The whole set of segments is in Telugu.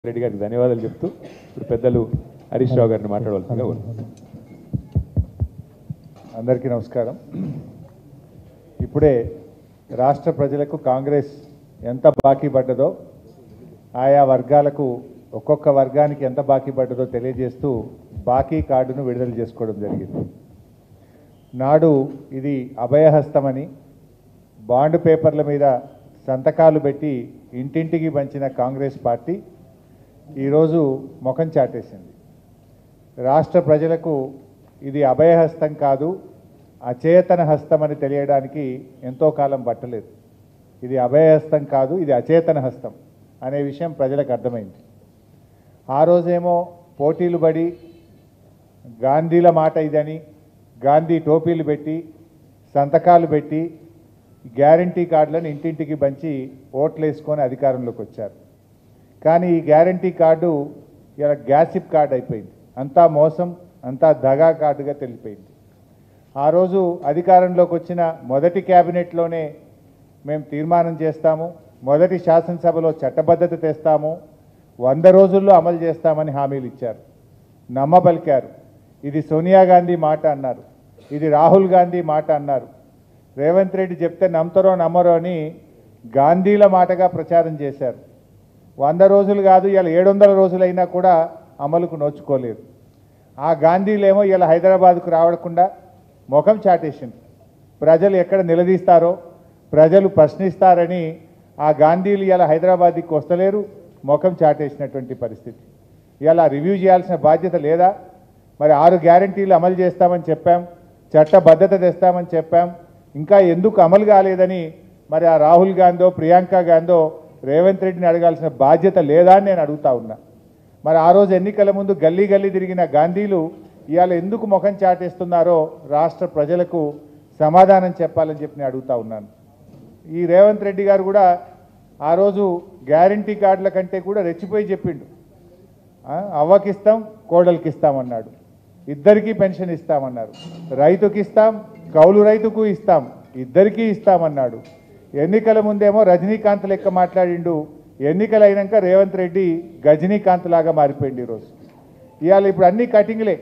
రెడ్డి గారికి ధన్యవాదాలు చెప్తూ ఇప్పుడు పెద్దలు హరీష్ రావు గారిని మాట్లాడవలసిందిగా కోరుతున్నాను. అందరికీ నమస్కారం. ఇప్పుడే రాష్ట్ర ప్రజలకు కాంగ్రెస్ ఎంత బాకీ పడ్డదో, ఆయా వర్గాలకు ఒక్కొక్క వర్గానికి ఎంత బాకీ పడ్డదో తెలియజేస్తూ బాకీ కార్డును విడుదల చేసుకోవడం జరిగింది. నాడు ఇది అభయహస్తమని బాండ్ పేపర్ల మీద సంతకాలు పెట్టి ఇంటింటికి పంచిన కాంగ్రెస్ పార్టీ ఈరోజు ముఖం చాటేసింది. రాష్ట్ర ప్రజలకు ఇది అభయహస్తం కాదు, అచేతన హస్తం అని తెలియడానికి ఎంతో కాలం పట్టలేదు. ఇది అభయహస్తం కాదు, ఇది అచేతన హస్తం అనే విషయం ప్రజలకు అర్థమైంది. ఆ రోజేమో పోటీలు పడి గాంధీల మాట ఇదని గాంధీ టోపీలు పెట్టి సంతకాలు పెట్టి గ్యారంటీ కార్డులను ఇంటింటికి పంచి ఓట్లు వేసుకొని అధికారంలోకి వచ్చారు. కానీ ఈ గ్యారంటీ కార్డు ఇలా గ్యాసిప్ కార్డు అయిపోయింది. అంతా మోసం, అంతా దగా కార్డుగా తెలిపోయింది. ఆ రోజు అధికారంలోకి వచ్చిన మొదటి క్యాబినెట్లోనే మేము తీర్మానం చేస్తాము, మొదటి శాసనసభలో చట్టబద్ధత తెస్తాము, 100 రోజుల్లో అమలు చేస్తామని హామీలు ఇచ్చారు, నమ్మబలికారు. ఇది సోనియా గాంధీ మాట అన్నారు, ఇది రాహుల్ గాంధీ మాట అన్నారు. రేవంత్ రెడ్డి చెప్తే నమ్ముతారో నమ్మరో అని గాంధీల మాటగా ప్రచారం చేశారు. 100 రోజులు కాదు, ఇలా 700 రోజులైనా కూడా అమలుకు నోచుకోలేదు. ఆ గాంధీలేమో ఇలా హైదరాబాద్కు రావకుండా ముఖం చాటేసింది. ప్రజలు ఎక్కడ నిలదీస్తారో, ప్రజలు ప్రశ్నిస్తారని ఆ గాంధీలు ఇలా హైదరాబాద్కి వస్తలేరు, ముఖం చాటేసినటువంటి పరిస్థితి. ఇలా రివ్యూ చేయాల్సిన బాధ్యత లేదా? మరి 6 గ్యారంటీలు అమలు చేస్తామని చెప్పాం, చట్టబద్ధత తెస్తామని చెప్పాం, ఇంకా ఎందుకు అమలు కాలేదని మరి ఆ రాహుల్ గాంధీ ప్రియాంక గాంధీ రేవంత్ రెడ్డిని అడగాల్సిన బాధ్యత లేదా అని నేను అడుగుతా ఉన్నా. మరి ఆ రోజు ఎన్నికల ముందు గల్లీ గల్లీ తిరిగిన గాంధీలు ఇవాళ ఎందుకు ముఖం చాటేస్తున్నారో రాష్ట్ర ప్రజలకు సమాధానం చెప్పాలని చెప్పి నేను అడుగుతా ఉన్నాను. ఈ రేవంత్ రెడ్డి గారు కూడా ఆ రోజు గ్యారంటీ కార్డుల కంటే కూడా రెచ్చిపోయి చెప్పిండు, అవ్వకిస్తాం కోడలికి ఇస్తామన్నాడు, ఇద్దరికీ పెన్షన్ ఇస్తామన్నారు, రైతుకి ఇస్తాం కౌలు రైతుకు ఇస్తాం, ఇద్దరికీ ఇస్తామన్నాడు. ఎన్నికల ముందేమో రజనీకాంత్ లెక్క మాట్లాడిండు, ఎన్నికలు అయినాక రేవంత్ రెడ్డి గజనీకాంత్ లాగా మారిపోయింది. ఈరోజు ఇవాళ ఇప్పుడు అన్ని కటింగ్లే,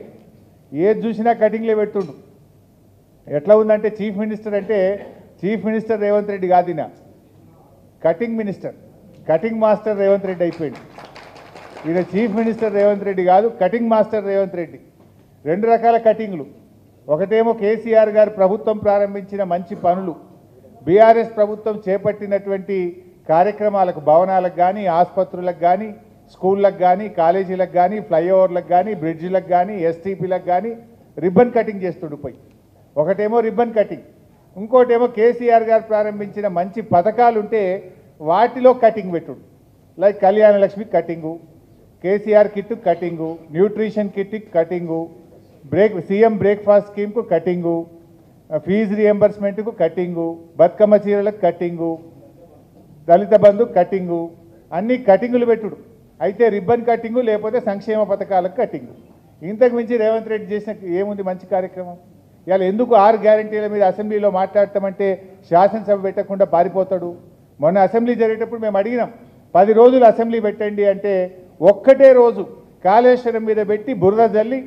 ఏది చూసినా కటింగ్లే పెట్టుండు. ఎట్లా ఉందంటే చీఫ్ మినిస్టర్ అంటే చీఫ్ మినిస్టర్ రేవంత్ రెడ్డి కాదినా, cutting minister, cutting master Revanth Reddy అయిపోయింది. ఈయన చీఫ్ మినిస్టర్ రేవంత్ రెడ్డి కాదు, కటింగ్ మాస్టర్ రేవంత్ రెడ్డి. 2 రకాల కటింగ్లు. ఒకటేమో కేసీఆర్ గారు ప్రభుత్వం ప్రారంభించిన మంచి పనులు, బీఆర్ఎస్ ప్రభుత్వం చేపట్టినటువంటి కార్యక్రమాలకు, భవనాలకు కానీ, ఆసుపత్రులకు కానీ, స్కూళ్ళకు కానీ, కాలేజీలకు కానీ, ఫ్లైఓవర్లకు కానీ, బ్రిడ్జిలకు కానీ, ఎస్టీపీలకు కానీ రిబ్బన్ కటింగ్ చేస్తుండిపోయి. ఒకటేమో రిబ్బన్ కటింగ్, ఇంకోటేమో కేసీఆర్ గారు ప్రారంభించిన మంచి పథకాలు ఉంటే వాటిలో కటింగ్ పెట్టుడు. Like Kalyana Lakshmi cutting, KCR kit cutting, nutrition kit cutting, CM breakfast స్కీమ్కు కటింగు, ఫీజు రియంబర్స్మెంట్కు కటింగు, బతుకమ్మ చీరలకు కటింగు, దళిత బంధు కటింగు, అన్ని కటింగులు పెట్టుడు. అయితే రిబ్బన్ కటింగు లేకపోతే సంక్షేమ పథకాలకు కటింగు. ఇంతకు మించి రేవంత్ రెడ్డి చేసిన ఏముంది మంచి కార్యక్రమం? ఇవాళ ఎందుకు 6 గ్యారంటీల మీద అసెంబ్లీలో మాట్లాడతామంటే శాసనసభ పెట్టకుండా పారిపోతాడు? మొన్న అసెంబ్లీ జరిగేటప్పుడు మేము అడిగినాం, 10 రోజులు అసెంబ్లీ పెట్టండి అంటే ఒక్కటే రోజు కాళేశ్వరం మీద పెట్టి బురద జల్లి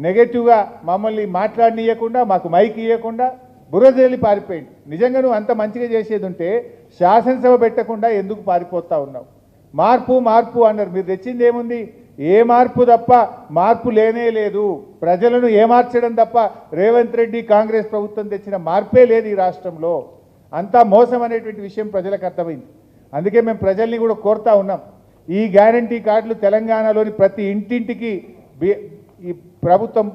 నెగటివ్గా మమ్మల్ని మాట్లాడనీయకుండా, మాకు మైక్ ఇవ్వకుండా బురద జల్లి పారిపోయింది. నిజంగా నువ్వు అంత మంచిగా చేసేది ఉంటే శాసనసభ పెట్టకుండా ఎందుకు పారిపోతా ఉన్నావు? మార్పు మార్పు అన్నారు, మీరు తెచ్చింది ఏముంది? ఏ మార్పు తప్ప మార్పు లేనే లేదు. ప్రజలను ఏమార్చడం తప్ప రేవంత్ రెడ్డి కాంగ్రెస్ ప్రభుత్వం తెచ్చిన మార్పే లేదు ఈ రాష్ట్రంలో. అంతా మోసం అనేటువంటి విషయం ప్రజలకు అర్థమైంది. అందుకే మేము ప్రజల్ని కూడా కోరుతా ఉన్నాం, ఈ గ్యారంటీ కార్డులు తెలంగాణలోని ప్రతి ఇంటింటికి ఈ ప్రభుత్వం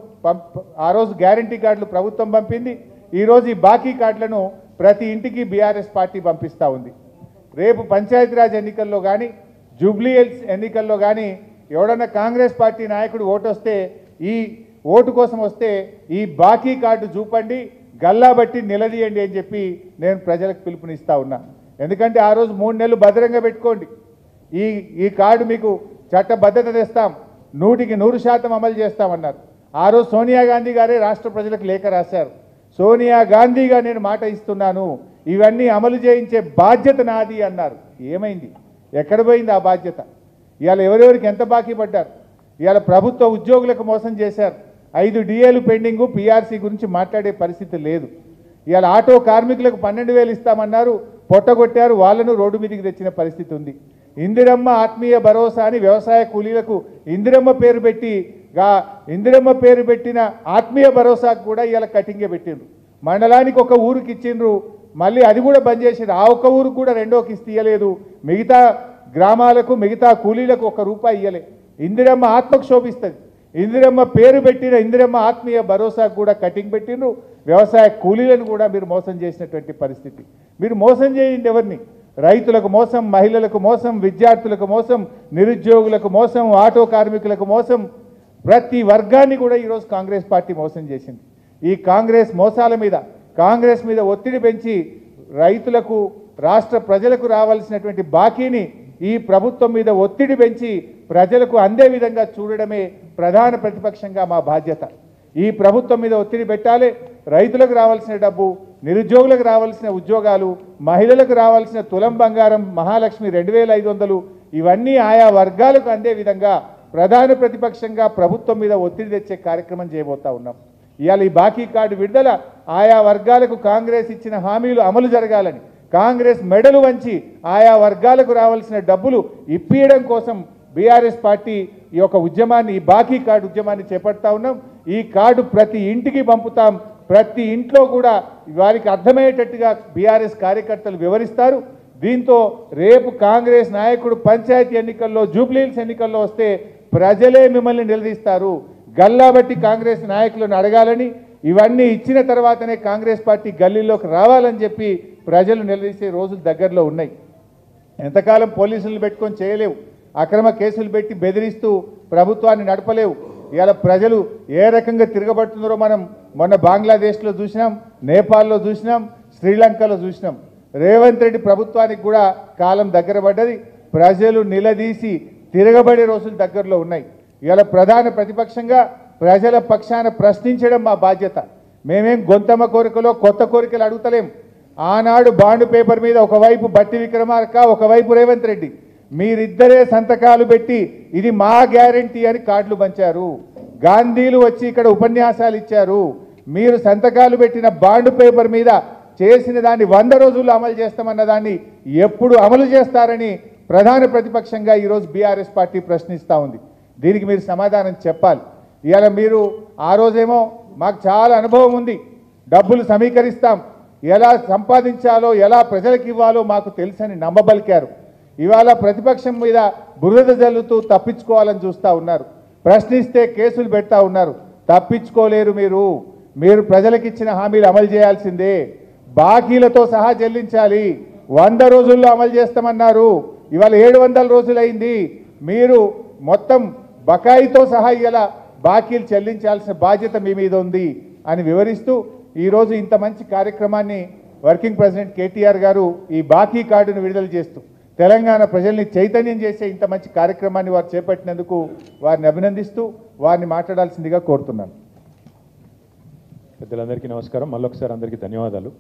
ఆ రోజు గ్యారంటీ కార్డులు ప్రభుత్వం పంపింది. ఈరోజు ఈ బాకీ కార్డులను ప్రతి ఇంటికి బీఆర్ఎస్ పార్టీ పంపిస్తూ ఉంది. రేపు పంచాయతీరాజ్ ఎన్నికల్లో కానీ, జూబ్లీ హిల్స్ ఎన్నికల్లో కానీ ఎవడన్నా కాంగ్రెస్ పార్టీ నాయకుడు ఓటు వస్తే, ఈ ఓటు కోసం వస్తే ఈ బాకీ కార్డు చూపండి, గల్లా బట్టి నిలదీయండి అని చెప్పి నేను ప్రజలకు పిలుపునిస్తూ ఉన్నా. ఎందుకంటే ఆ రోజు 3 నెలలు భద్రంగా పెట్టుకోండి, ఈ కార్డు మీకు చట్టబద్ధత తెస్తాం, 100కి 100% అమలు చేస్తామన్నారు. ఆ రోజు సోనియా గాంధీ గారే రాష్ట్ర ప్రజలకు లేఖ రాశారు, సోనియా గాంధీగా నేను మాట ఇస్తున్నాను, ఇవన్నీ అమలు చేయించే బాధ్యత నాది అన్నారు. ఏమైంది? ఎక్కడ పోయింది ఆ బాధ్యత? ఇవాళ ఎవరెవరికి ఎంత బాకీ పడ్డారు, ఇవాళ ప్రభుత్వ ఉద్యోగులకు మోసం చేశారు, 5 డిఏలు పెండింగు, పీఆర్సీ గురించి మాట్లాడే పరిస్థితి లేదు. ఇవాళ ఆటో కార్మికులకు 12,000 ఇస్తామన్నారు, పొట్టగొట్టారు, వాళ్ళను రోడ్డు మీదకి తెచ్చిన పరిస్థితి ఉంది. ఇందిరమ్మ ఆత్మీయ భరోసా అని వ్యవసాయ కూలీలకు ఇందిరమ్మ పేరు పెట్టిన ఆత్మీయ భరోసాకు కూడా ఇవాళ కటింగే పెట్టిండ్రు. మండలానికి ఒక ఊరికి ఇచ్చిండ్రు, మళ్ళీ అది కూడా బంద్ చేసిండ్రు. ఆ ఒక్క ఊరికి కూడా 2వ కిస్తీ ఇవ్వలేదు. మిగతా గ్రామాలకు మిగతా కూలీలకు ₹1 ఇవ్వలే. ఇందిరమ్మ ఆత్మకు శోభిస్తుంది. ఇందిరమ్మ పేరు పెట్టిన ఇందిరమ్మ ఆత్మీయ భరోసాకు కూడా కటింగ్ పెట్టిండ్రు. వ్యవసాయ కూలీలను కూడా మీరు మోసం చేసినటువంటి పరిస్థితి. మీరు మోసం చేయండి ఎవరిని? రైతులకు మోసం, మహిళలకు మోసం, విద్యార్థులకు మోసం, నిరుద్యోగులకు మోసం, ఆటో కార్మికులకు మోసం, ప్రతి వర్గాన్ని కూడా ఈరోజు కాంగ్రెస్ పార్టీ మోసం చేసింది. ఈ కాంగ్రెస్ మోసాల మీద, కాంగ్రెస్ మీద ఒత్తిడి పెంచి రైతులకు, రాష్ట్ర ప్రజలకు రావాల్సినటువంటి బాకీని ఈ ప్రభుత్వం మీద ఒత్తిడి పెంచి ప్రజలకు అందే విధంగా చూడడమే ప్రధాన ప్రతిపక్షంగా మా బాధ్యత. ఈ ప్రభుత్వం మీద ఒత్తిడి పెట్టాలి. రైతులకు రావాల్సిన డబ్బు, నిరుద్యోగులకు రావాల్సిన ఉద్యోగాలు, మహిళలకు రావాల్సిన తులం బంగారం, మహాలక్ష్మి 2,500 ఇవన్నీ ఆయా వర్గాలకు అందే విధంగా ప్రధాన ప్రతిపక్షంగా ప్రభుత్వం మీద ఒత్తిడి తెచ్చే కార్యక్రమం చేయబోతా ఉన్నాం. ఇవాళ ఈ బాకీ కార్డు విడుదల ఆయా వర్గాలకు కాంగ్రెస్ ఇచ్చిన హామీలు అమలు జరగాలని, కాంగ్రెస్ మెడలు వంచి ఆయా వర్గాలకు రావాల్సిన డబ్బులు ఇప్పియడం కోసం బీఆర్ఎస్ పార్టీ ఈ యొక్క ఉద్యమాన్ని, ఈ బాకీ కార్డు ఉద్యమాన్ని చేపడతా ఉన్నాం. ఈ కార్డు ప్రతి ఇంటికి పంపుతాం. ప్రతి ఇంట్లో కూడా వారికి అర్థమయ్యేటట్టుగా బీఆర్ఎస్ కార్యకర్తలు వివరిస్తారు. దీంతో రేపు కాంగ్రెస్ నాయకుడు పంచాయతీ ఎన్నికల్లో, జూబ్లీహిల్స్ ఎన్నికల్లో వస్తే ప్రజలే మిమ్మల్ని నిలదీస్తారు. గల్లాబట్టి కాంగ్రెస్ నాయకులను అడగాలని, ఇవన్నీ ఇచ్చిన తర్వాతనే కాంగ్రెస్ పార్టీ గల్లీలోకి రావాలని చెప్పి ప్రజలు నిలదీసే రోజులు దగ్గరలో ఉన్నాయి. ఎంతకాలం పోలీసులను పెట్టుకొని చేయలేవు, అక్రమ కేసులు పెట్టి బెదిరిస్తూ ప్రభుత్వాన్ని నడపలేవు. ఇవాళ ప్రజలు ఏ రకంగా తిరగబడుతున్నారో మనం మొన్న బంగ్లాదేశ్లో చూసినాం, నేపాల్లో చూసినాం, శ్రీలంకలో చూసినాం. రేవంత్ రెడ్డి ప్రభుత్వానికి కూడా కాలం దగ్గర పడ్డది. ప్రజలు నిలదీసి తిరగబడే రోజులు దగ్గరలో ఉన్నాయి. ఇవాళ ప్రధాన ప్రతిపక్షంగా ప్రజల పక్షాన ప్రశ్నించడం మా బాధ్యత. మేమేం గొంతమ్మ కోరికలో కొత్త కోరికలు అడుగుతలేం. ఆనాడు బాండ్ పేపర్ మీద ఒకవైపు బట్టి విక్రమార్క, ఒకవైపు రేవంత్ రెడ్డి, మీరిద్దరే సంతకాలు పెట్టి ఇది మా గ్యారంటీ అని కార్డులు పంచారు. గాంధీలు వచ్చి ఇక్కడ ఉపన్యాసాలు ఇచ్చారు. మీరు సంతకాలు పెట్టిన బాండ్ పేపర్ మీద చేసిన దాన్ని 100 రోజుల్లో అమలు చేస్తామన్న దాన్ని ఎప్పుడు అమలు చేస్తారని ప్రధాన ప్రతిపక్షంగా ఈరోజు బీఆర్ఎస్ పార్టీ ప్రశ్నిస్తూ ఉంది. దీనికి మీరు సమాధానం చెప్పాలి. ఇవాళ మీరు ఆ రోజేమో మాకు చాలా అనుభవం ఉంది, డబ్బులు సమీకరిస్తాం, ఎలా సంపాదించాలో, ఎలా ప్రజలకు ఇవ్వాలో మాకు తెలుసని నమ్మబలికారు. ఇవాళ ప్రతిపక్షం మీద బురద జల్లుతూ తప్పించుకోవాలని చూస్తూ ఉన్నారు. ప్రశ్నిస్తే కేసులు పెడతా ఉన్నారు. తప్పించుకోలేరు. మీరు ప్రజలకు ఇచ్చిన హామీలు అమలు చేయాల్సిందే. బాకీలతో సహా చెల్లించాలి. 100 రోజుల్లో అమలు చేస్తామన్నారు. ఇవాళ 700 రోజులైంది. మీరు మొత్తం బకాయితో సహా ఇలా బాకీలు చెల్లించాల్సిన బాధ్యత మీ మీద ఉంది అని వివరిస్తూ ఈరోజు ఇంత మంచి కార్యక్రమాన్ని వర్కింగ్ ప్రెసిడెంట్ కేటీఆర్ గారు ఈ బాకీ కార్డును విడుదల చేస్తూ తెలంగాణ ప్రజల్ని చైతన్యం చేసే ఇంత మంచి కార్యక్రమాన్ని వారు చేపట్టినందుకు వారిని అభినందిస్తూ వారిని మాట్లాడాల్సిందిగా కోరుతున్నాను. పెద్దలందరికీ నమస్కారం. మళ్ళొకసారి అందరికీ ధన్యవాదాలు.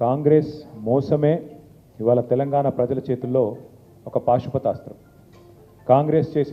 కాంగ్రెస్ మోసమే ఇవాళ తెలంగాణ ప్రజల చేతుల్లో ఒక పాశుపతాస్త్రం. కాంగ్రెస్ చేసిన